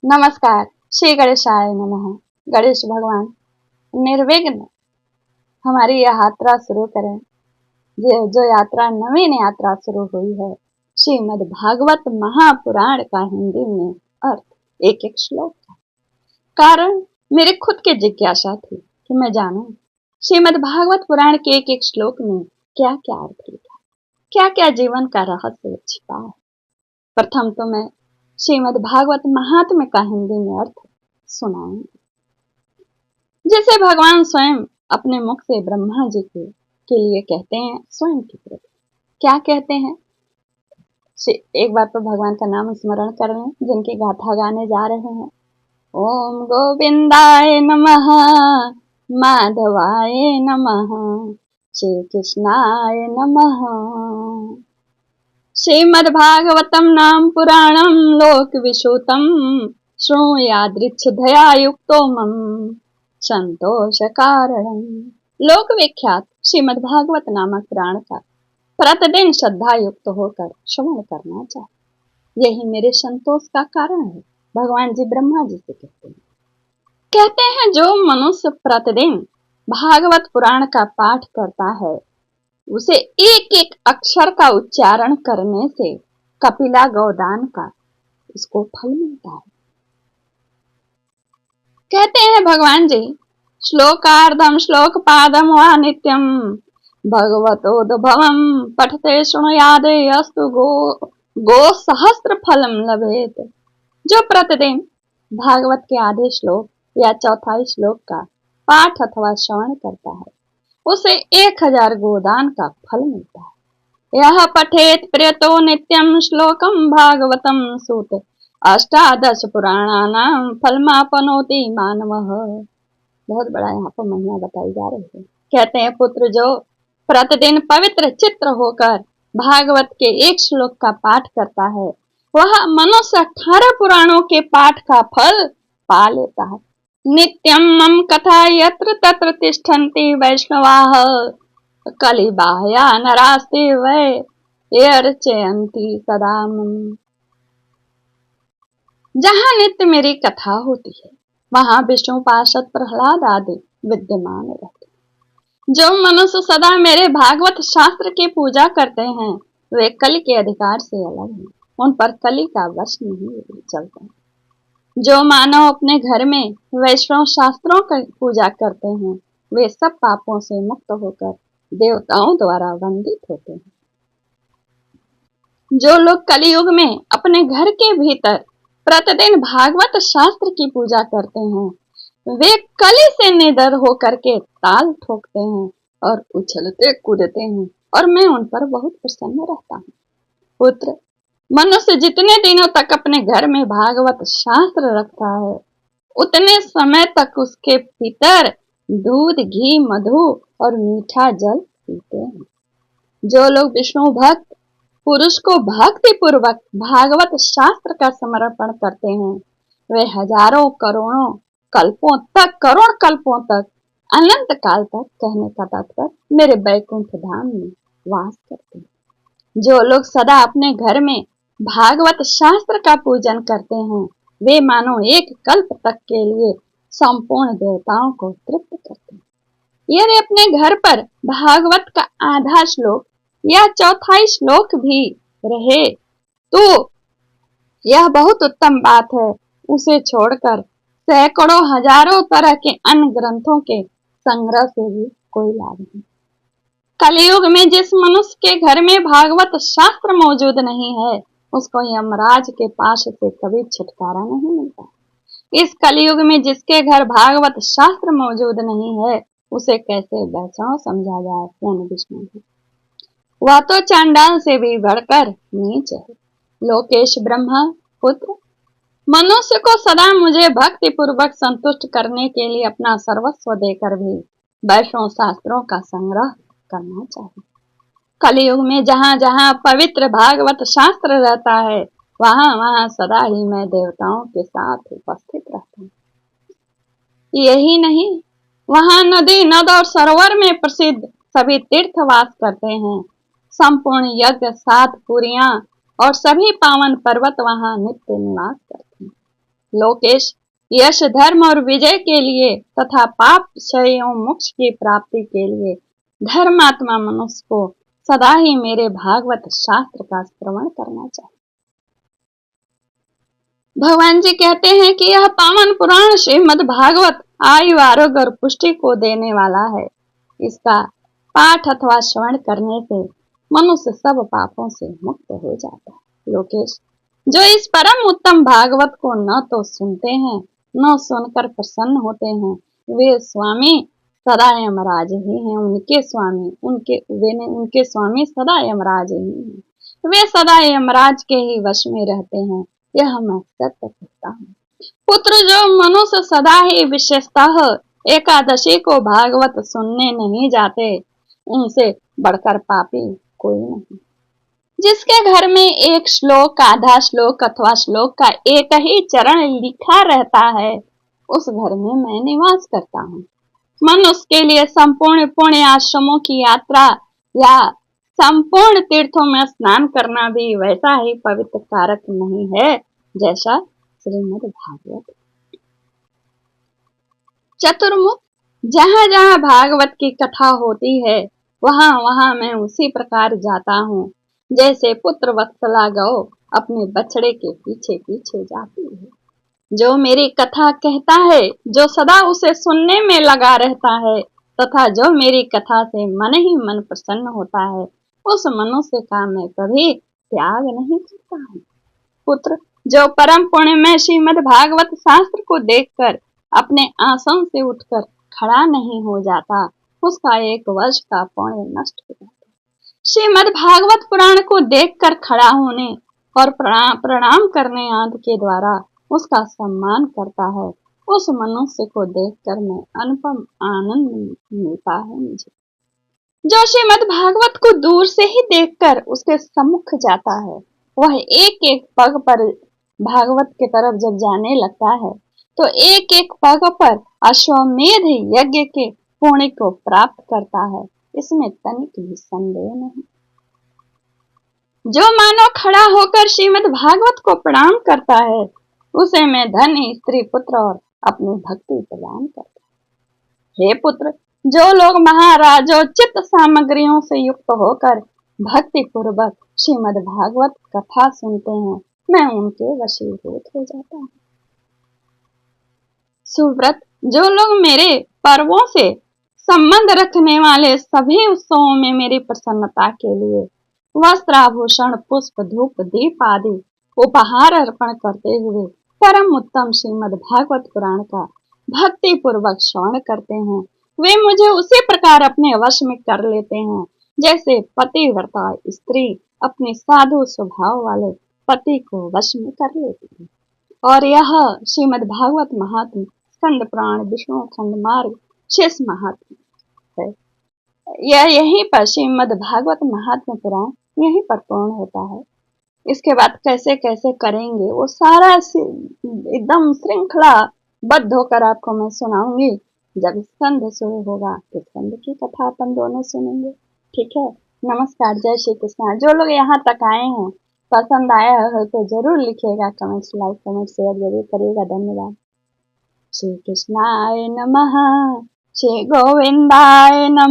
नमस्कार। श्री गणेशाय नमः। गणेश भगवान निर्विघ्न हमारी यह यात्रा शुरू करें। जो यात्रा नवीन यात्रा शुरू हुई है, श्रीमद् भागवत महापुराण का हिंदी में अर्थ एक एक श्लोक का कारण मेरे खुद की जिज्ञासा थी कि मैं जानूं श्रीमद् भागवत पुराण के एक एक श्लोक में क्या क्या अर्थ लिखा, क्या क्या जीवन का रहस्य छिपा है। प्रथम तो मैं श्रीमद् भागवत महात्म्य का हिंदी में अर्थ सुनाऊंगी, जिसे भगवान स्वयं अपने मुख से ब्रह्मा जी के लिए कहते हैं। स्वयं की प्रति क्या कहते हैं, एक बार तो भगवान का नाम स्मरण कर रहे हैं, जिनकी गाथा गाने जा रहे हैं। ओम गोविंदाय नमः, माधवाय नमः, श्री कृष्णाय नमः। श्रीमद्भागवतम नाम पुराणम लोक विशुतम, श्रूयादृच्छधया युक्तो मम संतोष कारणम। लोक विख्यात श्रीमद्भागवत नामक पुराण का प्रतिदिन श्रद्धा युक्त होकर श्रवण करना चाहिए, यही मेरे संतोष का कारण है। भगवान जी ब्रह्मा जी से कहते हैं जो मनुष्य प्रतिदिन भागवत पुराण का पाठ करता है, उसे एक एक अक्षर का उच्चारण करने से कपिला गोदान का इसको फल मिलता है। कहते हैं भगवान जी, श्लोकार्धम श्लोक पादम वा नित्यम भगवतोद्भवम पठते शृणुयादे अस्तु गो सहस्त्र फलम लभेत। जो प्रतिदिन भागवत के आधे श्लोक या चौथाई श्लोक का पाठ अथवा श्रवण करता है, उसे 1000 गोदान का फल मिलता है। यह पठेत प्रियतो नित्यम श्लोकम भागवतम सूत अष्टादश पुराणानाम फलमापनोति मानवः। बहुत बड़ा यहाँ पर महिमा बताई जा रही है। कहते हैं पुत्र, जो प्रतिदिन पवित्र चित्र होकर भागवत के एक श्लोक का पाठ करता है, वह मनुष्य 18 पुराणों के पाठ का फल पा लेता है। नित्यम मम कथा यत्र तत्र तिष्ठन्ति वैष्णवाः कलिबाह्या नरास्ते वै अर्चयन्ति सदा मम। जहाँ नित्य मेरी कथा होती है, वहाँ विष्णु पार्षद प्रहलाद आदि विद्यमान रहते हैं। जो मनुष्य सदा मेरे भागवत शास्त्र की पूजा करते हैं, वे कलि के अधिकार से अलग हैं, उन पर कलि का वश नहीं चलता। जो मानव अपने घर में वैष्णव शास्त्रों की पूजा करते हैं, वे सब पापों से मुक्त होकर देवताओं द्वारा वंदित होते हैं। जो लोग कलियुग में अपने घर के भीतर प्रतिदिन भागवत शास्त्र की पूजा करते हैं, वे कलि से निडर होकर के ताल ठोकते हैं और उछलते कूदते हैं, और मैं उन पर बहुत प्रसन्न रहता हूँ। पुत्र, मनुष्य जितने दिनों तक अपने घर में भागवत शास्त्र रखता है, उतने समय तक उसके भीतर दूध, घी, मधु और मीठा जल पीते हैं। जो लोग विष्णु भक्त पुरुष को भक्ति पूर्वक भागवत शास्त्र का समर्पण करते हैं, वे हजारों करोड़ों कल्पों तक, करोड़ कल्पों तक, अनंत काल तक, कहने का तात्पर्य मेरे बैकुंठ धाम में वास करते हैं। जो लोग सदा अपने घर में भागवत शास्त्र का पूजन करते हैं, वे मानो एक कल्प तक के लिए संपूर्ण देवताओं को तृप्त करते हैं। यदि अपने घर पर भागवत का आधा श्लोक या चौथाई श्लोक भी रहे तो यह बहुत उत्तम बात है। उसे छोड़कर सैकड़ों हजारों तरह के अन्य ग्रंथों के संग्रह से भी कोई लाभ नहीं। कलियुग में जिस मनुष्य के घर में भागवत शास्त्र मौजूद नहीं है, उसको यमराज के पाश से कभी छुटकारा नहीं मिलता। इस कलियुग में जिसके घर भागवत शास्त्र मौजूद नहीं है, उसे कैसे वैष्णव समझा जाए, यानी विष्णु है। वह तो चांडाल से भी बढ़कर नीच है। लोकेश ब्रह्मा, पुत्र, मनुष्य को सदा मुझे भक्ति पूर्वक संतुष्ट करने के लिए अपना सर्वस्व देकर भी वैष्णव शास्त्रों का संग्रह करना चाहिए। कलियुग में जहाँ जहाँ पवित्र भागवत शास्त्र रहता है, वहाँ वहाँ सदा ही मैं देवताओं के साथ उपस्थित रहता हूँ। यही नहीं, वहाँ नदी, नद और सरोवर में प्रसिद्ध सभी तीर्थ वास करते हैं। संपूर्ण यज्ञ, 7 पुरियां और सभी पावन पर्वत वहाँ नित्य निवास करते हैं। लोकेश, यश, धर्म और विजय के लिए तथा पाप क्षय एवं मोक्ष की प्राप्ति के लिए धर्मात्मा मनुष्य को सदा ही मेरे भागवत शास्त्र का श्रवण करना चाहिए। भगवान जी कहते हैं कि यह पावन पुराण श्रीमद् भागवत आयु, आरोग्य और पुष्टि को देने वाला है। इसका पाठ अथवा श्रवण करने से मनुष्य सब पापों से मुक्त हो जाता है। लोकेश, जो इस परम उत्तम भागवत को न तो सुनते हैं न सुनकर प्रसन्न होते हैं, वे स्वामी सदा यमराज ही हैं। उनके स्वामी सदा यमराज ही हैं। वे सदा यमराज के ही वश में रहते हैं, यह मैं सत्य कहता हूँ। पुत्र, जो मनुष्य सदा ही विशेषतः एकादशी को भागवत सुनने नहीं जाते, उनसे बढ़कर पापी कोई नहीं। जिसके घर में एक श्लोक, आधा श्लोक अथवा श्लोक का एक ही चरण लिखा रहता है, उस घर में मैं निवास करता हूँ। मनुष्य के लिए संपूर्ण पुण्य आश्रमों की यात्रा या संपूर्ण तीर्थों में स्नान करना भी वैसा ही पवित्र कारक नहीं है जैसा श्रीमद् भागवत। चतुर्मुख, जहाँ जहाँ भागवत की कथा होती है वहाँ वहाँ मैं उसी प्रकार जाता हूँ जैसे पुत्र वत्सला गौ अपने बछड़े के पीछे पीछे जाती है। जो मेरी कथा कहता है, जो सदा उसे सुनने में लगा रहता है तथा जो मेरी कथा से मन ही मन प्रसन्न होता है, उस मनुष्य का मैं कभी त्याग नहीं करता हूँ। पुत्र, जो परम पुण्य में श्रीमद् भागवत शास्त्र को देखकर अपने आसन से उठकर खड़ा नहीं हो जाता, उसका 1 वर्ष का पुण्य नष्ट हो जाता। श्रीमद् भागवत पुराण को देखकर खड़ा होने और प्रणाम करने आदि के द्वारा उसका सम्मान करता है, उस मनुष्य को देखकर मैं अनुपम आनंद मिलता है मुझे। जो श्रीमद् भागवत को दूर से ही देखकर उसके सम्मुख जाता है, वह एक एक पग पर भागवत की तरफ जब जाने लगता है तो एक एक पग पर अश्वमेध यज्ञ के पुण्य को प्राप्त करता है, इसमें तनिक भी संदेह नहीं। जो मानव खड़ा होकर श्रीमद् भागवत को प्रणाम करता है, उसे मैं धन, स्त्री, पुत्र और अपनी भक्ति प्रदान करता हूँ। हे पुत्र, जो लोग महाराजोचित सामग्रियों से युक्त होकर भक्ति पूर्वक श्रीमद् भागवत कथा सुनते हैं, मैं उनके वशीभूत हो जाता हूँ। सुव्रत, जो लोग मेरे पर्वों से संबंध रखने वाले सभी उत्सवों में मेरी प्रसन्नता के लिए वस्त्र, आभूषण, पुष्प, धूप, दीप आदि उपहार अर्पण करते हुए परम उत्तम श्रीमद् भागवत पुराण का भक्ति पूर्वक श्रवण करते हैं, वे मुझे उसी प्रकार अपने वश में कर लेते हैं जैसे पतिव्रता स्त्री अपने साधु स्वभाव वाले पति को वश में कर लेती है। और यह श्रीमद् भागवत महात्म्य स्कंद पुराण, विष्णु खंड मार्ग, शेष महात्म्य है। यहीं पर श्रीमद् भागवत महात्म्य पुराण यहीं पर पूर्ण होता है। इसके बाद कैसे कैसे करेंगे वो सारा एकदम श्रृंखला बद्ध होकर आपको मैं सुनाऊंगी। जब स्कंद शुरू होगा तो स्कंद की कथा अपन दोनों सुनेंगे। ठीक है, नमस्कार, जय श्री कृष्ण। जो लोग यहाँ तक आए हैं, पसंद आया हो तो जरूर लिखिएगा, कमेंट्स, लाइक, कमेंट, शेयर जरूर करिएगा। धन्यवाद। श्री कृष्णाय नमः, श्री गोविंदाय नमः।